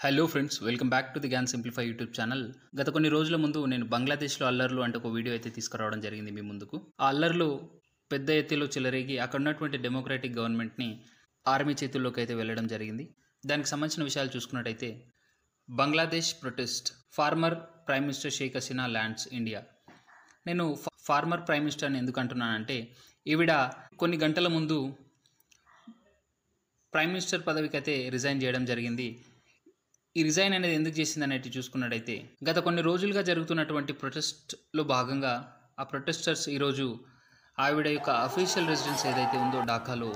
Hello friends, welcome back to the Gyan simplify YouTube channel. గత కొన్ని రోజుల ముందు నేను బంగ్లాదేశ్లో అల్లర్లు అంటే ఒక వీడియో అయితే తీసుకురావడం జరిగింది మీ ముందుకు. ఆ అల్లర్లు పెద్ద ఎత్తులో చెలరేగి అక్కడ ఉన్నటువంటి డెమోక్రాటిక్ గవర్నమెంట్ని ఆర్మీ చేతుల్లోకి అయితే వెళ్ళడం జరిగింది. దానికి సంబంధించిన విషయాలు చూసుకున్నట్టయితే Bangladesh protest, former prime minister Sheikh Hasina lands India. నేను ఫార్మర్ ప్రైమ్ మినిస్టర్ అని ఎందుకు అంటున్నానంటే ఈవిడ కొన్ని గంటల ముందు ప్రైమ్ మినిస్టర్ పదవికి అయితే రిజైన్ చేయడం జరిగింది. ఈ రిజైన్ అనేది ఎందుకు చేసింది అనేది చూసుకున్నట్టయితే గత కొన్ని రోజులుగా జరుగుతున్నటువంటి ప్రొటెస్ట్లో భాగంగా ఆ ప్రొటెస్టర్స్ ఈరోజు ఆవిడ యొక్క అఫీషియల్ రెసిడెన్స్ ఏదైతే ఉందో ఢాకాలో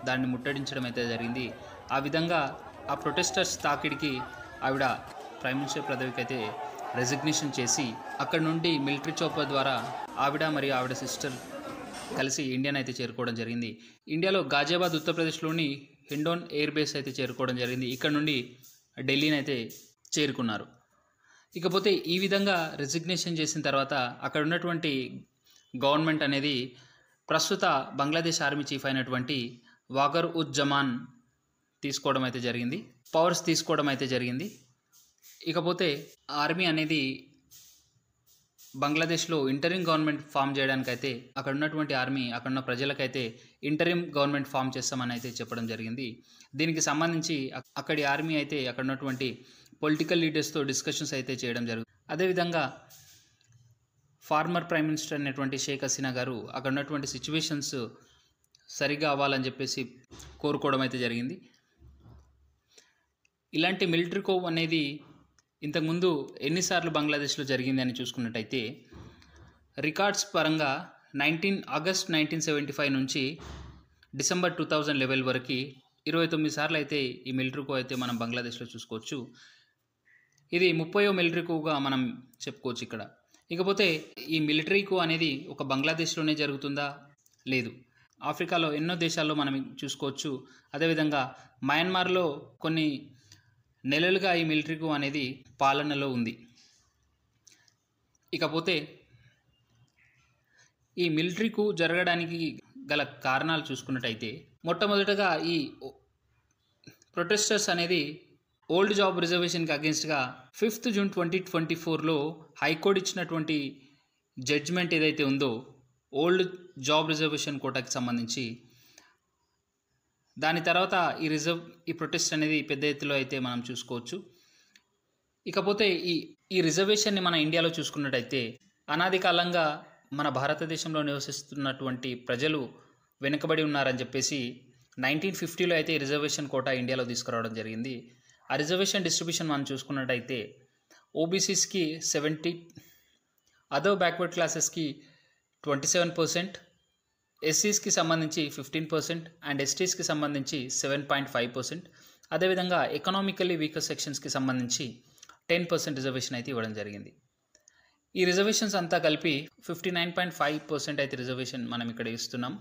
దాన్ని ముట్టడించడం అయితే జరిగింది. ఆ విధంగా ఆ ప్రొటెస్టర్స్ తాకిడికి ఆవిడ ప్రైమ్ మినిస్టర్ పదవికి అయితే రెసిగ్నేషన్ చేసి అక్కడ నుండి మిలిటరీ చోపర్ ద్వారా ఆవిడ మరియు ఆవిడ సిస్టర్ కలిసి ఇండియాని అయితే చేరుకోవడం జరిగింది. ఇండియాలో గాజియాబాద్ ఉత్తరప్రదేశ్లోని హిండోన్ ఎయిర్ బేస్ అయితే చేరుకోవడం జరిగింది. ఇక్కడ నుండి ఢిల్లీని అయితే చేరుకున్నారు. ఇకపోతే ఈ విధంగా రెసిగ్నేషన్ చేసిన తర్వాత అక్కడ ఉన్నటువంటి గవర్నమెంట్ అనేది ప్రస్తుత బంగ్లాదేశ్ ఆర్మీ చీఫ్ అయినటువంటి వాకర్ ఉజ్ జమాన్ తీసుకోవడం అయితే జరిగింది, పవర్స్ తీసుకోవడం అయితే జరిగింది. ఇకపోతే ఆర్మీ అనేది బంగ్లాదేశ్లో ఇంటరిమ్ గవర్నమెంట్ ఫామ్ చేయడానికైతే అక్కడ ఉన్నటువంటి ఆర్మీ అక్కడ ఉన్న ప్రజలకైతే ఇంటరిమ్ గవర్నమెంట్ ఫామ్ చేస్తామని అయితే చెప్పడం జరిగింది. దీనికి సంబంధించి అక్కడి ఆర్మీ అయితే అక్కడ ఉన్నటువంటి పొలిటికల్ లీడర్స్తో డిస్కషన్స్ అయితే చేయడం జరుగుతుంది. అదేవిధంగా ఫార్మర్ ప్రైమ్ మినిస్టర్ అయినటువంటి షేక్ హసీనా గారు అక్కడ ఉన్నటువంటి సిచ్యువేషన్స్ సరిగా అవ్వాలని చెప్పేసి కోరుకోవడం అయితే జరిగింది. ఇలాంటి మిలిటరీ కోవ్ అనేది ఇంతకుముందు ఎన్నిసార్లు బంగ్లాదేశ్లో జరిగింది అని చూసుకున్నట్టయితే రికార్డ్స్ పరంగా ఆగస్ట్ 1975 నుంచి డిసెంబర్ 2011 వరకు 29 సార్లు అయితే ఈ మిలిటరీ కూ అయితే మనం బంగ్లాదేశ్లో చూసుకోవచ్చు. ఇది 30వ మిలిటరీ కూగా మనం చెప్పుకోవచ్చు ఇక్కడ. ఇకపోతే ఈ మిలిటరీ కూ అనేది ఒక బంగ్లాదేశ్లోనే జరుగుతుందా? లేదు, ఆఫ్రికాలో ఎన్నో దేశాల్లో మనం చూసుకోవచ్చు. అదేవిధంగా మయన్మార్లో కొన్ని నెలలుగా ఈ మిలిటరీ కూ అనేది పాలనలో ఉంది. ఇకపోతే ఈ మిలిటరీ కూ జరగడానికి గల కారణాలు చూసుకున్నట్టయితే మొట్టమొదటగా ఈ ప్రొటెస్టర్స్ అనేది ఓల్డ్ జాబ్ రిజర్వేషన్కి అగేన్స్ట్గా 5th జూన్ 2024లో హైకోర్టు ఇచ్చినటువంటి జడ్జిమెంట్ ఏదైతే ఉందో ఓల్డ్ జాబ్ రిజర్వేషన్ కోటాకి సంబంధించి, దాని తర్వాత ఈ ప్రొటెస్ట్ అనేది పెద్ద ఎత్తులో అయితే మనం చూసుకోవచ్చు. ఇకపోతే ఈ రిజర్వేషన్ని మన ఇండియాలో చూసుకున్నట్టయితే అనాది కాలంగా మన భారతదేశంలో నివసిస్తున్నటువంటి ప్రజలు వెనుకబడి ఉన్నారని చెప్పేసి 1950లో అయితే ఈ రిజర్వేషన్ కోటా ఇండియాలో తీసుకురావడం జరిగింది. ఆ రిజర్వేషన్ డిస్ట్రిబ్యూషన్ మనం చూసుకున్నట్టయితే ఓబీసీస్కి 70%, అదర్ బ్యాక్వర్డ్ క్లాసెస్కి 27%, ఎస్సీస్కి సంబంధించి 15% అండ్ ఎస్టీస్కి సంబంధించి 7.5%, అదేవిధంగా ఎకనామికల్లీ వీకర్ సెక్షన్స్కి సంబంధించి 10% రిజర్వేషన్ అయితే ఇవ్వడం జరిగింది. ఈ రిజర్వేషన్స్ అంతా కలిపి 59.5% అయితే రిజర్వేషన్ మనం ఇక్కడ ఇస్తున్నాం.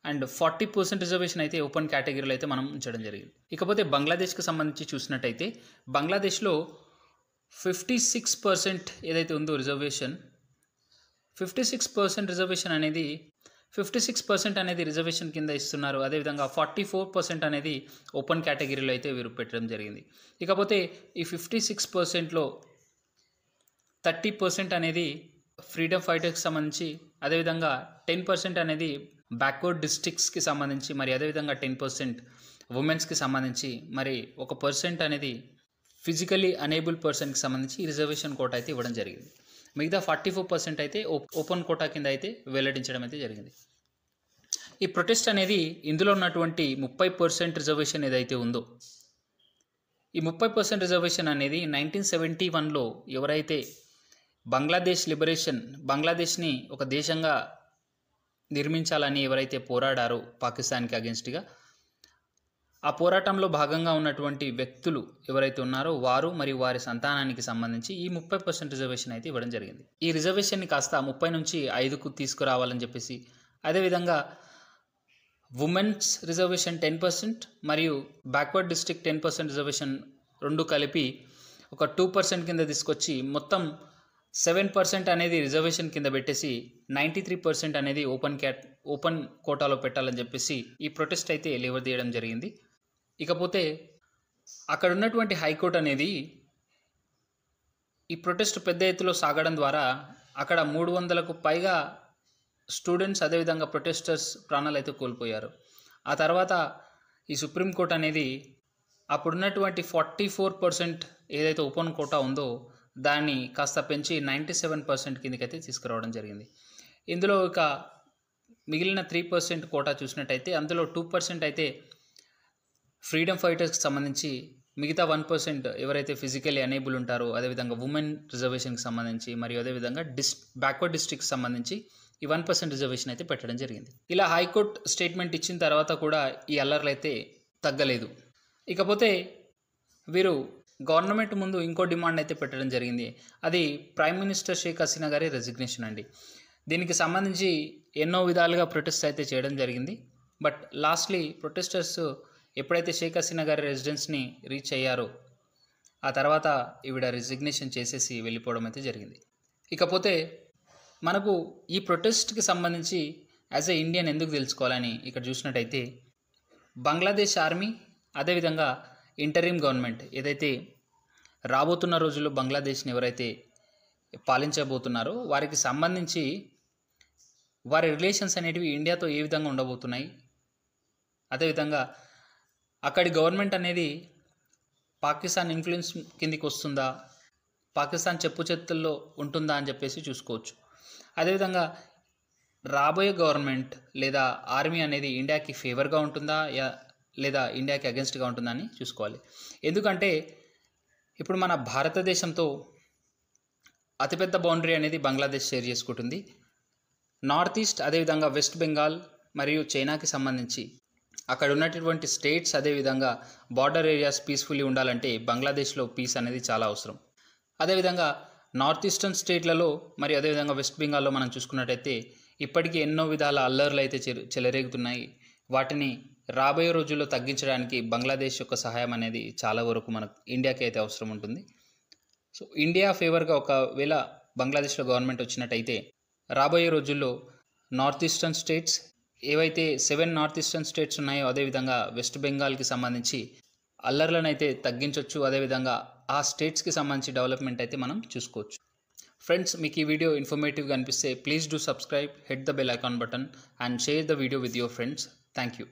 అండ్ 40% రిజర్వేషన్ అయితే ఓపెన్ కేటగిరీలో అయితే మనం ఉంచడం జరిగింది. ఇకపోతే బంగ్లాదేశ్కి సంబంధించి చూసినట్టయితే బంగ్లాదేశ్లో 56% ఏదైతే ఉందో రిజర్వేషన్, 56% రిజర్వేషన్ అనేది 56% అనేది రిజర్వేషన్ కింద ఇస్తున్నారు. అదేవిధంగా 44% అనేది ఓపెన్ కేటగిరీలో అయితే వీరు పెట్టడం జరిగింది. ఇకపోతే ఈ 56%లో 30% అనేది ఫ్రీడమ్ ఫైటర్స్కి సంబంధించి, అదేవిధంగా 10% అనేది బ్యాక్వర్డ్ డిస్ట్రిక్ట్స్కి సంబంధించి, మరి అదేవిధంగా 10% ఉమెన్స్కి సంబంధించి, మరి 1% అనేది ఫిజికలీ అనేబుల్ పర్సన్కి సంబంధించి ఈ రిజర్వేషన్ కోటా అయితే ఇవ్వడం జరిగింది. మిగతా 44% అయితే ఓపెన్ కోటా కింద అయితే వెల్లడించడం అయితే జరిగింది. ఈ ప్రొటెస్ట్ అనేది ఇందులో ఉన్నటువంటి 30% రిజర్వేషన్ ఏదైతే ఉందో ఈ 30% రిజర్వేషన్ అనేది 1971లో ఎవరైతే బంగ్లాదేశ్ని ఒక దేశంగా నిర్మించాలని ఎవరైతే పోరాడారో పాకిస్తాన్కి అగెన్స్ట్గా, ఆ పోరాటంలో భాగంగా ఉన్నటువంటి వ్యక్తులు ఎవరైతే ఉన్నారో వారు మరియు వారి సంతానానికి సంబంధించి ఈ 30% రిజర్వేషన్ అయితే ఇవ్వడం జరిగింది. ఈ రిజర్వేషన్ని కాస్త 30 నుంచి 5కు తీసుకురావాలని చెప్పేసి, అదేవిధంగా ఉమెన్స్ రిజర్వేషన్ 10% మరియు బ్యాక్వర్డ్ డిస్ట్రిక్ట్ 10% రిజర్వేషన్ రెండు కలిపి ఒక 2% కింద తీసుకొచ్చి మొత్తం 7% అనేది రిజర్వేషన్ కింద పెట్టేసి 93% అనేది ఓపెన్ కోటాలో పెట్టాలని చెప్పేసి ఈ ప్రొటెస్ట్ అయితే లేవదీయడం జరిగింది. ఇకపోతే అక్కడ ఉన్నటువంటి హైకోర్టు అనేది ఈ ప్రొటెస్ట్ పెద్ద ఎత్తులో సాగడం ద్వారా అక్కడ 300కు పైగా స్టూడెంట్స్ అదేవిధంగా ప్రొటెస్టర్స్ ప్రాణాలు అయితే కోల్పోయారు. ఆ తర్వాత ఈ సుప్రీంకోర్టు అనేది అప్పుడున్నటువంటి 44% ఏదైతే ఓపెన్ కోటా ఉందో దాన్ని కాస్త పెంచి 97% కిందకైతే తీసుకురావడం జరిగింది. ఇందులో ఇక మిగిలిన 3% కోటా చూసినట్టయితే అందులో 2% అయితే ఫ్రీడమ్ ఫైటర్స్కి సంబంధించి, మిగతా 1% ఎవరైతే ఫిజికల్లీ ఎనేబుల్ ఉంటారో అదేవిధంగా ఉమెన్ రిజర్వేషన్కి సంబంధించి మరియు అదేవిధంగా బ్యాక్వర్డ్ డిస్ట్రిక్ట్కి సంబంధించి ఈ 1% రిజర్వేషన్ అయితే పెట్టడం జరిగింది. ఇలా హైకోర్టు స్టేట్మెంట్ ఇచ్చిన తర్వాత కూడా ఈ అల్లర్లు అయితే తగ్గలేదు. ఇకపోతే వీరు గవర్నమెంట్ ముందు ఇంకో డిమాండ్ అయితే పెట్టడం జరిగింది. అది ప్రైమ్ మినిస్టర్ షేక్ హసీనా గారి రెసిగ్నేషన్ అండి. దీనికి సంబంధించి ఎన్నో విధాలుగా ప్రొటెస్ట్ అయితే చేయడం జరిగింది. బట్ లాస్ట్లీ ప్రొటెస్టర్స్ ఎప్పుడైతే షేక్ హసీనా గారి రెసిడెన్స్ని రీచ్ అయ్యారో ఆ తర్వాత ఈవిడ రెసిగ్నేషన్ చేసేసి వెళ్ళిపోవడం అయితే జరిగింది. ఇకపోతే మనకు ఈ ప్రొటెస్ట్కి సంబంధించి యాజ్ ఎ ఇండియన్ ఎందుకు తెలుసుకోవాలని ఇక్కడ చూసినట్టయితే బంగ్లాదేశ్ ఆర్మీ అదేవిధంగా ఇంటరిమ్ గవర్నమెంట్ ఏదైతే రాబోతున్న రోజుల్లో బంగ్లాదేశ్ని ఎవరైతే పాలించబోతున్నారో వారికి సంబంధించి వారి రిలేషన్స్ అనేటివి ఇండియాతో ఏ విధంగా ఉండబోతున్నాయి, అదేవిధంగా అక్కడి గవర్నమెంట్ అనేది పాకిస్తాన్ ఇన్ఫ్లుయెన్స్ కిందికి వస్తుందా, పాకిస్తాన్ చెప్పు చేతుల్లో ఉంటుందా అని చెప్పేసి చూసుకోవచ్చు. అదేవిధంగా రాబోయే గవర్నమెంట్ లేదా ఆర్మీ అనేది ఇండియాకి ఫేవర్గా ఉంటుందా లేదా ఇండియాకి అగెన్స్ట్గా ఉంటుందా అని చూసుకోవాలి. ఎందుకంటే ఇప్పుడు మన భారతదేశంతో అతిపెద్ద బౌండరీ అనేది బంగ్లాదేశ్ షేర్ చేసుకుంటుంది. నార్త్ ఈస్ట్ అదేవిధంగా వెస్ట్ బెంగాల్ మరియు చైనాకి సంబంధించి అక్కడ ఉన్నటువంటి స్టేట్స్ అదేవిధంగా బార్డర్ ఏరియాస్ పీస్ఫుల్లీ ఉండాలంటే బంగ్లాదేశ్లో పీస్ అనేది చాలా అవసరం. అదేవిధంగా నార్త్ ఈస్టర్న్ స్టేట్లలో మరియు అదేవిధంగా వెస్ట్ బెంగాల్లో మనం చూసుకున్నట్టయితే ఇప్పటికీ ఎన్నో విధాల అల్లర్లు అయితే చెలరేగుతున్నాయి. వాటిని రాబోయే రోజుల్లో తగ్గించడానికి బంగ్లాదేశ్ యొక్క సహాయం అనేది చాలా వరకు మనకు ఇండియాకి అయితే అవసరం ఉంటుంది. సో ఇండియా ఫేవర్గా ఒకవేళ బంగ్లాదేశ్లో గవర్నమెంట్ వచ్చినట్టయితే రాబోయే రోజుల్లో నార్త్ ఈస్టర్న్ స్టేట్స్ ఏవైతే 7 నార్త్ ఈస్టర్న్ స్టేట్స్ ఉన్నాయో అదేవిధంగా వెస్ట్ బెంగాల్కి సంబంధించి అల్లర్లను అయితే తగ్గించవచ్చు. అదేవిధంగా ఆ స్టేట్స్కి సంబంధించి డెవలప్మెంట్ అయితే మనం చూసుకోవచ్చు. ఫ్రెండ్స్, మీకు ఈ వీడియో ఇన్ఫర్మేటివ్గా అనిపిస్తే please do subscribe, hit the bell icon button and share the video with your friends. Thank you.